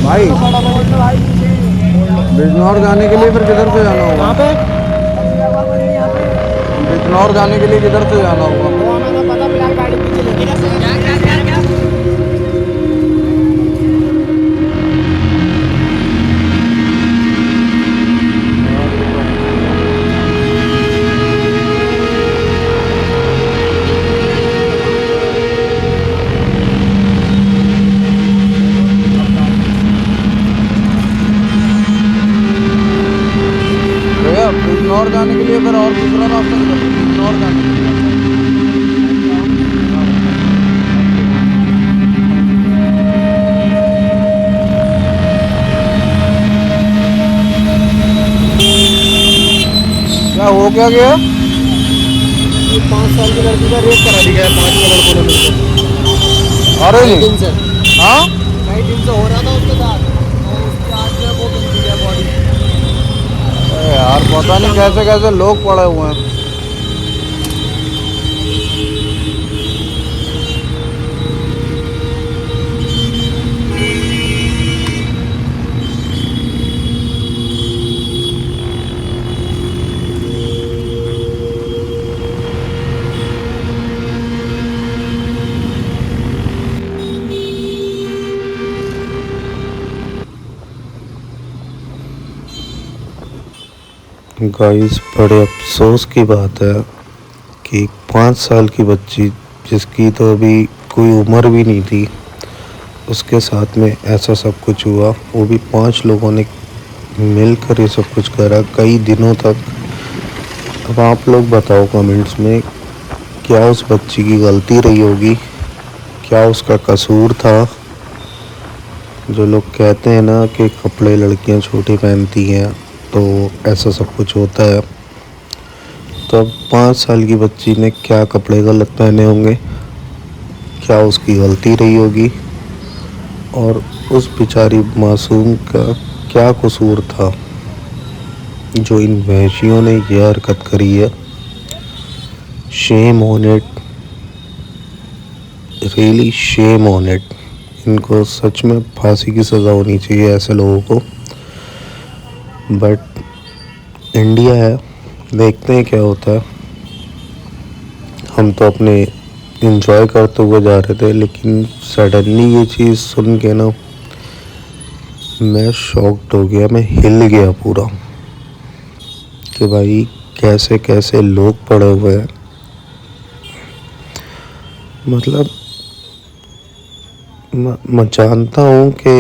भाई बिजनौर जाने के लिए फिर किधर से जाना होगा? यहाँ पे बिजनौर जाने के लिए किधर से जाना होगा? वो हमें ना पता, फिलहाल गाड़ी पीछे लेके भैया बिजनौर जाने के लिए फिर और दूसरा रास्ता किधर है? बिजनौर जाने के लिए क्या हो क्या गया? 5 साल की लड़की का रेप करा दिया है 5 लड़कों ने मिलकर। अरे कई नहीं। दिन से हाँ कई दिन से हो रहा था उसके साथ, और उसकी आज जो है वो मिल गई है बॉडी। अरे यार पता नहीं कैसे कैसे लोग पड़े हुए हैं। गाइस, बड़े अफसोस की बात है कि 5 साल की बच्ची, जिसकी तो अभी कोई उम्र भी नहीं थी, उसके साथ में ऐसा सब कुछ हुआ। वो भी 5 लोगों ने मिलकर ये सब कुछ करा कई दिनों तक। अब आप लोग बताओ कमेंट्स में, क्या उस बच्ची की गलती रही होगी? क्या उसका कसूर था? जो लोग कहते हैं ना कि कपड़े लड़कियां छोटे पहनती हैं तो ऐसा सब कुछ होता है, तो अब 5 साल की बच्ची ने क्या कपड़े गलत पहने होंगे? क्या उसकी गलती रही होगी? और उस बेचारी मासूम का क्या कसूर था जो इन वहशियों ने यह हरकत करी है? Shame on it, really shame on it. इनको सच में फांसी की सज़ा होनी चाहिए ऐसे लोगों को। बट इंडिया है, देखते हैं क्या होता है। हम तो अपने इंजॉय करते हुए जा रहे थे, लेकिन सडनली ये चीज़ सुन के ना मैं शॉक्ड हो गया, मैं हिल गया पूरा कि भाई कैसे कैसे लोग पड़े हुए हैं। मतलब मैं जानता हूँ कि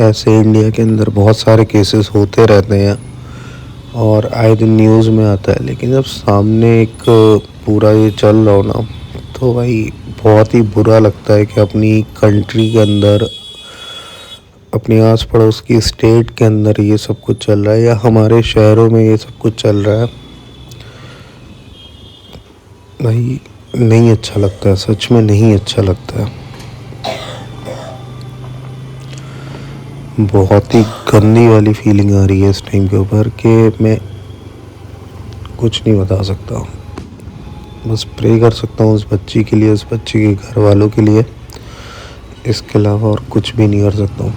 ऐसे इंडिया के अंदर बहुत सारे केसेस होते रहते हैं और आए दिन न्यूज़ में आता है, लेकिन जब सामने एक पूरा ये चल रहा हो ना, तो भाई बहुत ही बुरा लगता है कि अपनी कंट्री के अंदर, अपनी आस पड़ोस की स्टेट के अंदर ये सब कुछ चल रहा है, या हमारे शहरों में ये सब कुछ चल रहा है। भाई नहीं अच्छा लगता है, सच में नहीं अच्छा लगता है। बहुत ही गंदी वाली फीलिंग आ रही है इस टाइम के ऊपर कि मैं कुछ नहीं बता सकता। बस प्रे कर सकता हूँ उस बच्ची के लिए, उस बच्ची के घर वालों के लिए। इसके अलावा और कुछ भी नहीं कर सकता हूँ।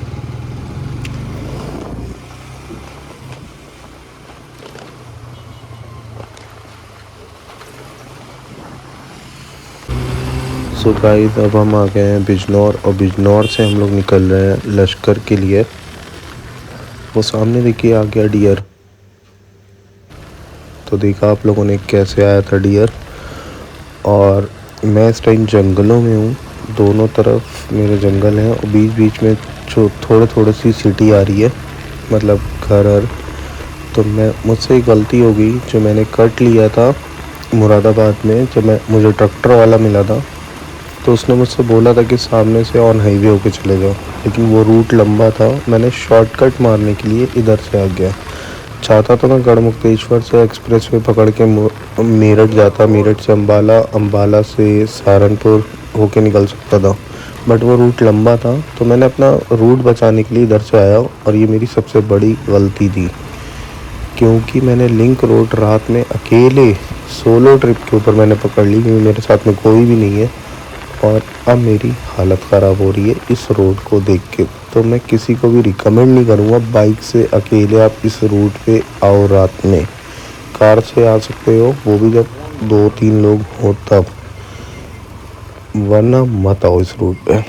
सो गाइस, अब हम आ गए हैं बिजनौर, और बिजनौर से हम लोग निकल रहे हैं लश्कर के लिए। वो सामने देखिए आ गया डियर। तो देखा आप लोगों ने कैसे आया था डियर। और मैं इस टाइम जंगलों में हूँ, दोनों तरफ मेरे जंगल हैं और बीच बीच में जो थोड़े थोड़ी सी सिटी आ रही है, मतलब घर। तो मुझसे गलती हो गई, जो मैंने कट लिया था मुरादाबाद में, जब मुझे ट्रैक्टर वाला मिला था, तो उसने मुझसे बोला था कि सामने से ऑन हाईवे होके चले जाओ, लेकिन वो रूट लंबा था। मैंने शॉर्टकट मारने के लिए इधर से आ गया। चाहता तो मैं गढ़मुक्तेश्वर से एक्सप्रेस वे पकड़ के मेरठ जाता, मेरठ से अम्बाला, अम्बाला से सहारनपुर होके निकल सकता था, बट वो रूट लंबा था। तो मैंने अपना रूट बचाने के लिए इधर से आया, और ये मेरी सबसे बड़ी गलती थी, क्योंकि मैंने लिंक रोड रात में अकेले सोलो ट्रिप के ऊपर मैंने पकड़ ली, क्योंकि मेरे साथ में कोई भी नहीं है। और अब मेरी हालत ख़राब हो रही है इस रोड को देख के। तो मैं किसी को भी रिकमेंड नहीं करूँगा बाइक से अकेले आप इस रूट पे आओ रात में। कार से आ सकते हो, वो भी जब 2-3 लोग हो तब, वरना मत आओ इस रूट पे।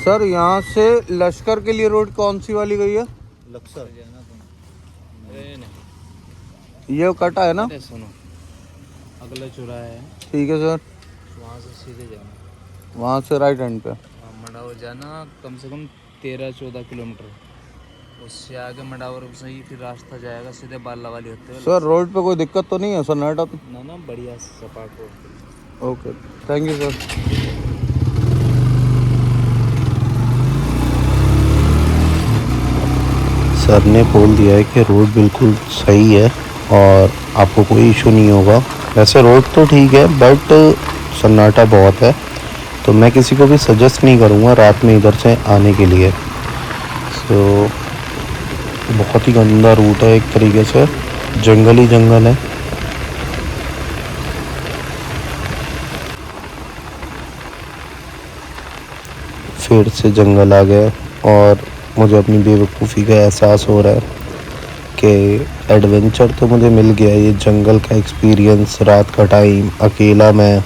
सर यहाँ से लश्कर के लिए रोड कौन सी वाली गई है? लक्सर ये कटा है ना? सुनो, अगला चौराहा है, ठीक है सर, वहाँ से सीधे जाना, वहाँ से राइट हैंड पे। मडावर जाना कम से कम 13-14 किलोमीटर, उससे आगे मडावर से ही फिर रास्ता जाएगा सीधे बाला वाली होते हुए। सर रोड पे कोई दिक्कत तो नहीं है सर? नेट आप ना बढ़िया सपाट road. Okay, thank you sir. Sir ने बोल दिया है कि रोड बिल्कुल सही है और आपको कोई इशू नहीं होगा। वैसे रोड तो ठीक है बट सन्नाटा बहुत है, तो मैं किसी को भी सजेस्ट नहीं करूँगा रात में इधर से आने के लिए। सो बहुत ही गंदा रूट है, एक तरीके से जंगल ही जंगल है। फिर से जंगल आ गए और मुझे अपनी बेवकूफ़ी का एहसास हो रहा है कि एडवेंचर तो मुझे मिल गया, ये जंगल का एक्सपीरियंस, रात का टाइम, अकेला मैं,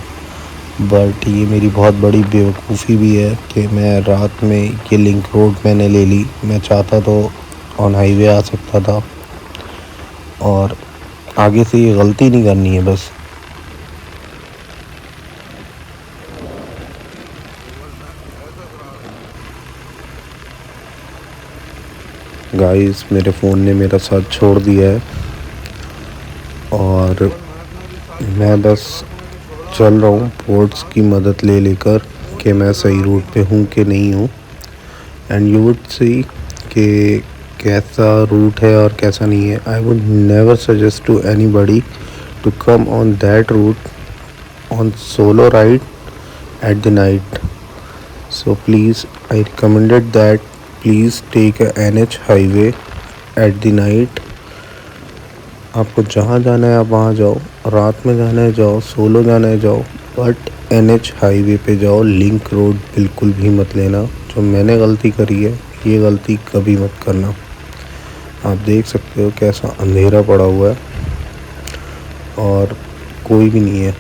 बट ये मेरी बहुत बड़ी बेवकूफ़ी भी है कि मैं रात में ये लिंक रोड मैंने ले ली। मैं चाहता तो ऑन हाईवे आ सकता था और आगे से ये गलती नहीं करनी है बस। गाइस मेरे फ़ोन ने मेरा साथ छोड़ दिया है और मैं बस चल रहा हूँ पोर्ट्स की मदद ले लेकर कि मैं सही रूट पे हूँ कि नहीं हूँ। एंड यू वुड सी कि कैसा रूट है और कैसा नहीं है। I would never suggest to anybody to come on that route on solo ride at the night. So please, I recommended that please take a NH highway at the night। आपको जहाँ जाना है आप वहाँ जाओ, रात में जाना है जाओ, सोलो जाना है जाओ, बट NH हाईवे पे जाओ। लिंक रोड बिल्कुल भी मत लेना। जो मैंने गलती करी है ये गलती कभी मत करना। आप देख सकते हो कैसा अंधेरा पड़ा हुआ है और कोई भी नहीं है।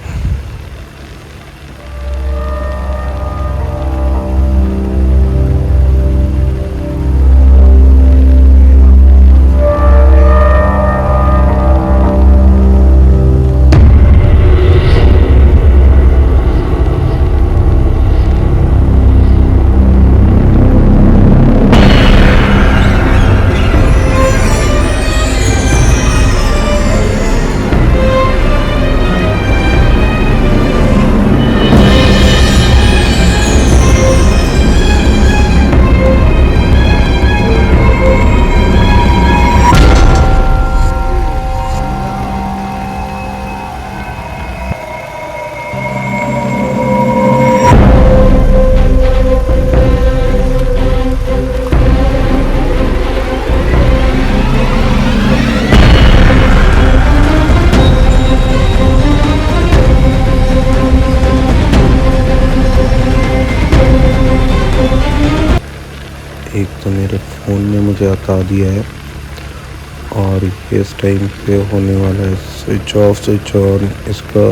एक तो मेरे फ़ोन ने मुझे बता दिया है और ये इस टाइम पे होने वाला है स्विच ऑफ स्विच ऑन, इसका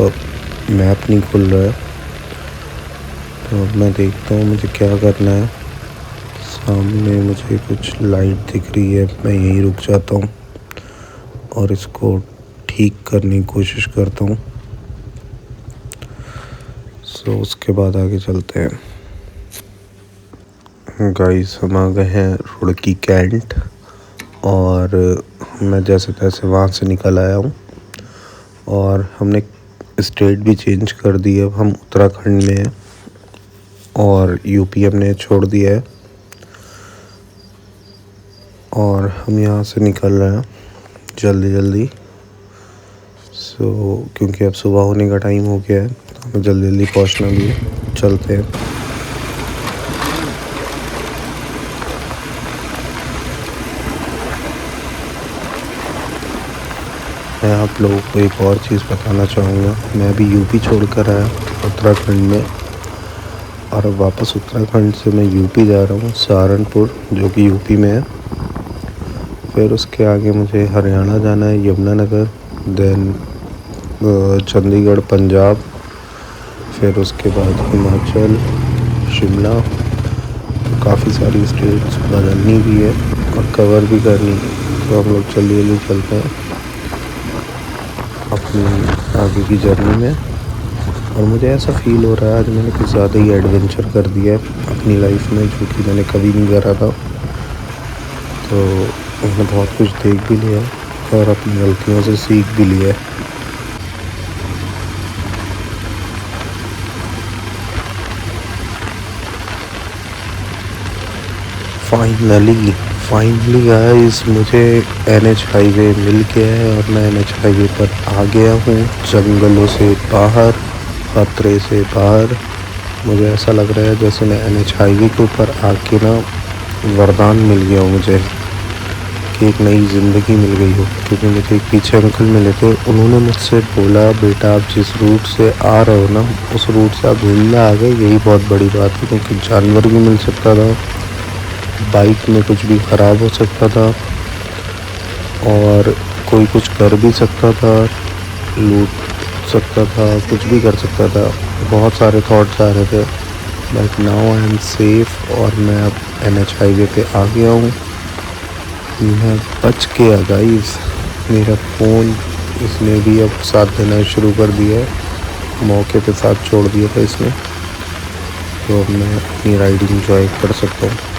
मैप नहीं खुल रहा है। तो अब मैं देखता हूँ मुझे क्या करना है। सामने मुझे कुछ लाइट दिख रही है, मैं यहीं रुक जाता हूँ और इसको ठीक करने की कोशिश करता हूँ। सो उसके बाद आगे चलते हैं। गाइस हम आ गए हैं रुड़की कैंट और मैं जैसे तैसे वहाँ से निकल आया हूँ और हमने स्टेट भी चेंज कर दी है। अब हम उत्तराखंड में हैं और यूपी हमने छोड़ दिया है और हम यहाँ से निकल रहे हैं जल्दी जल्दी। क्योंकि अब सुबह होने का टाइम हो गया है तो हमें जल्दी जल्दी पहुँचना भी है। चलते हैं। मैं आप लोगों को एक और चीज़ बताना चाहूँगा। मैं अभी यूपी छोड़ कर आया उत्तराखंड में और अब वापस उत्तराखंड से मैं यूपी जा रहा हूँ, सहारनपुर जो कि यूपी में है। फिर उसके आगे मुझे हरियाणा जाना है, यमुनानगर, देन चंडीगढ़ पंजाब, फिर उसके बाद हिमाचल, शिमला। तो काफ़ी सारी स्टेट्स बदलनी भी है और कवर भी करनी है। तो हम लोग जल्दी जल्दी चलते हैं अपनी आगे की जर्नी में। और मुझे ऐसा फ़ील हो रहा है आज मैंने कुछ ज़्यादा ही एडवेंचर कर दिया है अपनी लाइफ में, जो कि मैंने कभी नहीं करा था। तो मैंने बहुत कुछ देख भी लिया और अपनी गलतियों से सीख भी लिया है। फाइनली गाइस मुझे NH हाईवे मिल गया है और मैं NH हाईवे पर आ गया हूँ, जंगलों से बाहर, खतरे से बाहर। मुझे ऐसा लग रहा है जैसे मैं NH हाईवे के ऊपर आके ना वरदान मिल गया हूँ मुझे कि एक नई ज़िंदगी मिल गई हो। क्योंकि मुझे एक पीछे अंकल मिले थे, उन्होंने मुझसे बोला बेटा आप जिस रूट से आ रहे हो ना उस रूट से आप घूमने आ गए, यही बहुत बड़ी बात है। क्योंकि जानवर भी मिल सकता था, बाइक में कुछ भी ख़राब हो सकता था और कोई कुछ कर भी सकता था, लूट सकता था, कुछ भी कर सकता था। बहुत सारे थॉट्स आ रहे थे but now I am safe और मैं अब NH हाईवे पे आ गया हूँ। मैं बच गया गाइस। मेरा फ़ोन इसने भी अब साथ देना शुरू कर दिया है, मौके पे साथ छोड़ दिया था इसने। तो अब मैं अपनी राइड एंजॉय कर सकता हूँ।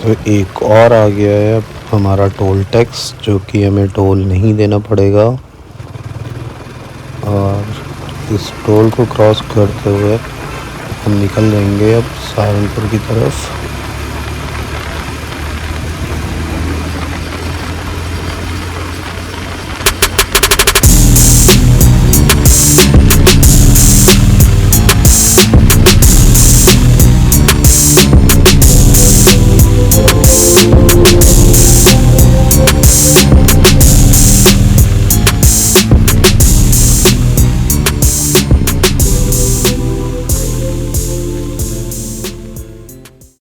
तो एक और आ गया है अब हमारा टोल टैक्स, जो कि हमें टोल नहीं देना पड़ेगा। और इस टोल को क्रॉस करते हुए हम निकल जाएंगे अब सहारनपुर की तरफ।